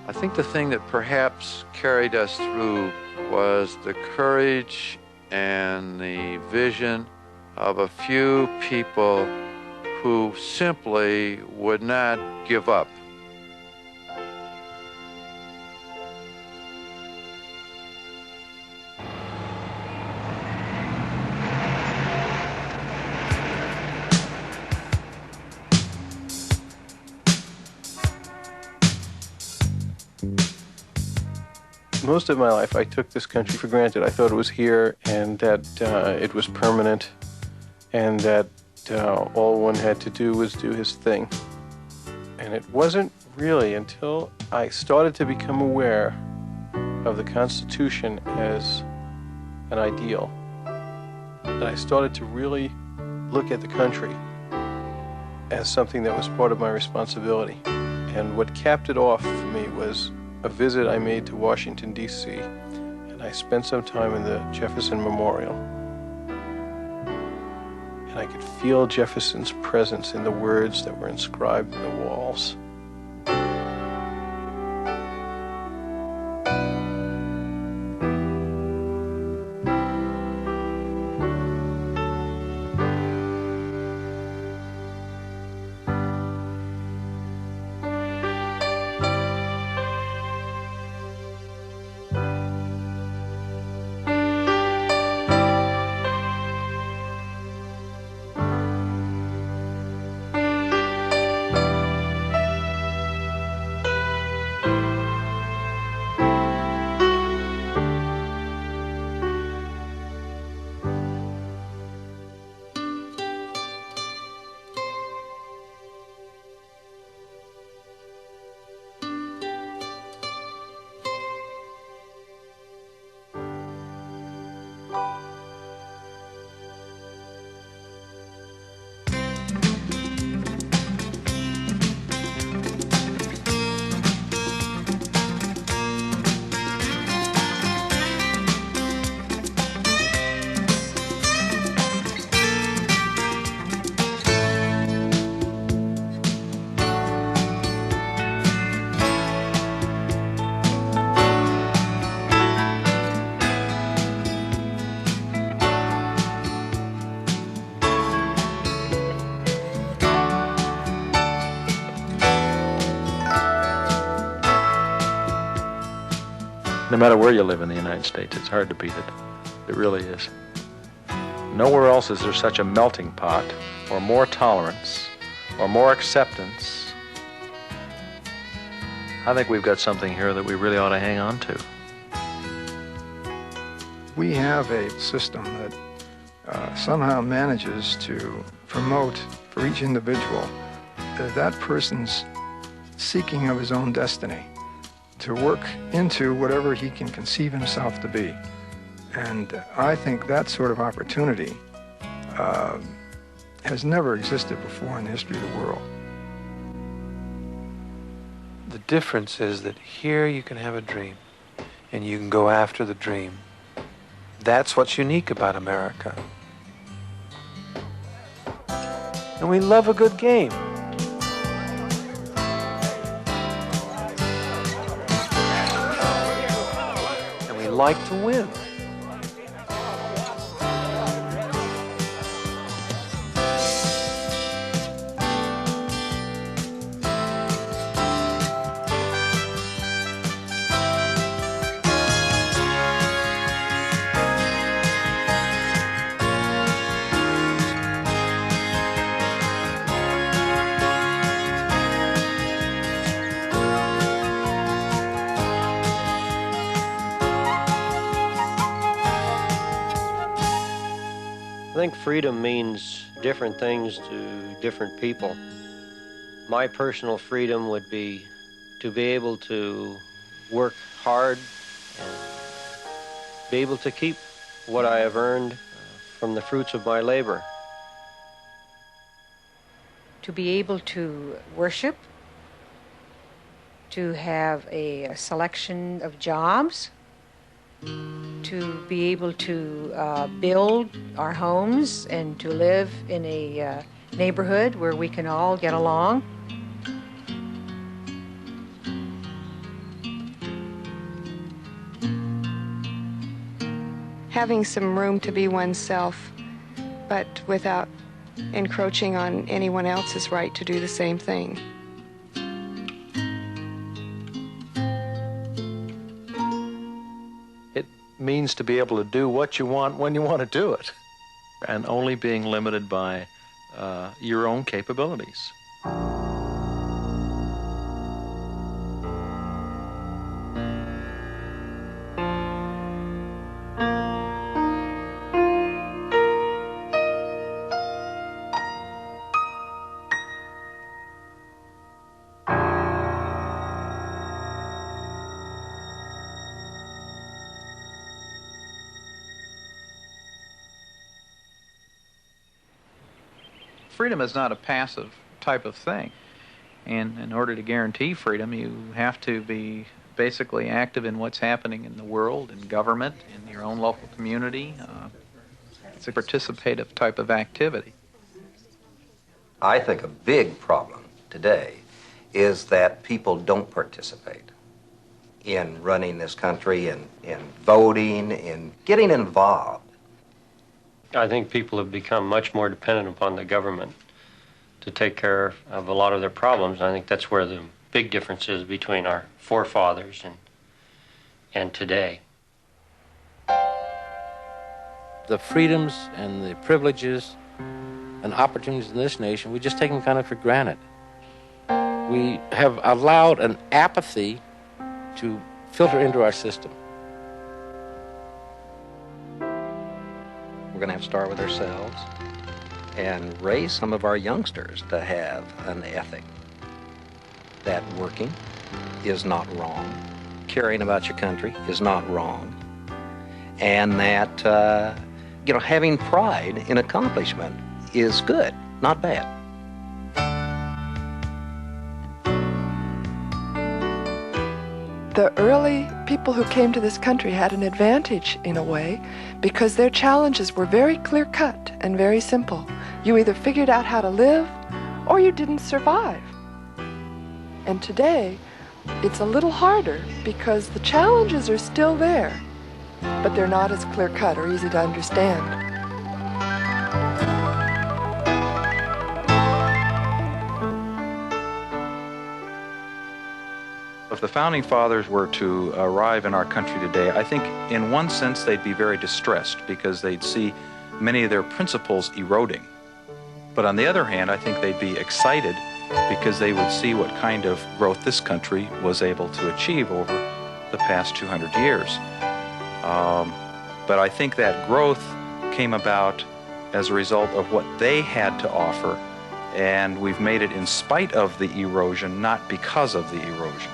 I think the thing that perhaps carried us through was the courage and the vision of a few people who simply would not give up. Most of my life, I took this country for granted. I thought it was here and that it was permanent and that all one had to do was do his thing. And it wasn't really until I started to become aware of the Constitution as an ideal that I started to really look at the country as something that was part of my responsibility. And what capped it off for me was a visit I made to Washington, D.C., and I spent some time in the Jefferson Memorial. And I could feel Jefferson's presence in the words that were inscribed in the walls. No matter where you live in the United States, it's hard to beat it. It really is. Nowhere else is there such a melting pot, or more tolerance, or more acceptance. I think we've got something here that we really ought to hang on to. We have a system that somehow manages to promote for each individual that person's seeking of his own destiny, to work into whatever he can conceive himself to be. And I think that sort of opportunity has never existed before in the history of the world. The difference is that here you can have a dream, and you can go after the dream. That's what's unique about America. And we love a good game. And we like to win. I think freedom means different things to different people. My personal freedom would be to be able to work hard and be able to keep what I have earned from the fruits of my labor. To be able to worship, to have a selection of jobs, to be able to build our homes and to live in a neighborhood where we can all get along. having some room to be oneself, but without encroaching on anyone else's right to do the same thing. It means to be able to do what you want when you want to do it, and only being limited by your own capabilities. Freedom is not a passive type of thing. And in order to guarantee freedom, you have to be basically active in what's happening in the world, in government, in your own local community. It's a participative type of activity. I think a big problem today is that people don't participate in running this country, in voting, in getting involved. I think people have become much more dependent upon the government to take care of a lot of their problems. I think that's where the big difference is between our forefathers and today. The freedoms and the privileges and opportunities in this nation, we just take them kind of for granted. We have allowed an apathy to filter into our system. We're going to have to start with ourselves and raise some of our youngsters to have an ethic that working is not wrong, caring about your country is not wrong, and that, having pride in accomplishment is good, not bad. The early people who came to this country had an advantage in a way because their challenges were very clear-cut and very simple. You either figured out how to live or you didn't survive. And today, it's a little harder because the challenges are still there, but they're not as clear-cut or easy to understand. If the Founding Fathers were to arrive in our country today, I think in one sense they'd be very distressed because they'd see many of their principles eroding. But on the other hand, I think they'd be excited because they would see what kind of growth this country was able to achieve over the past 200 years. But I think that growth came about as a result of what they had to offer, and we've made it in spite of the erosion, not because of the erosion.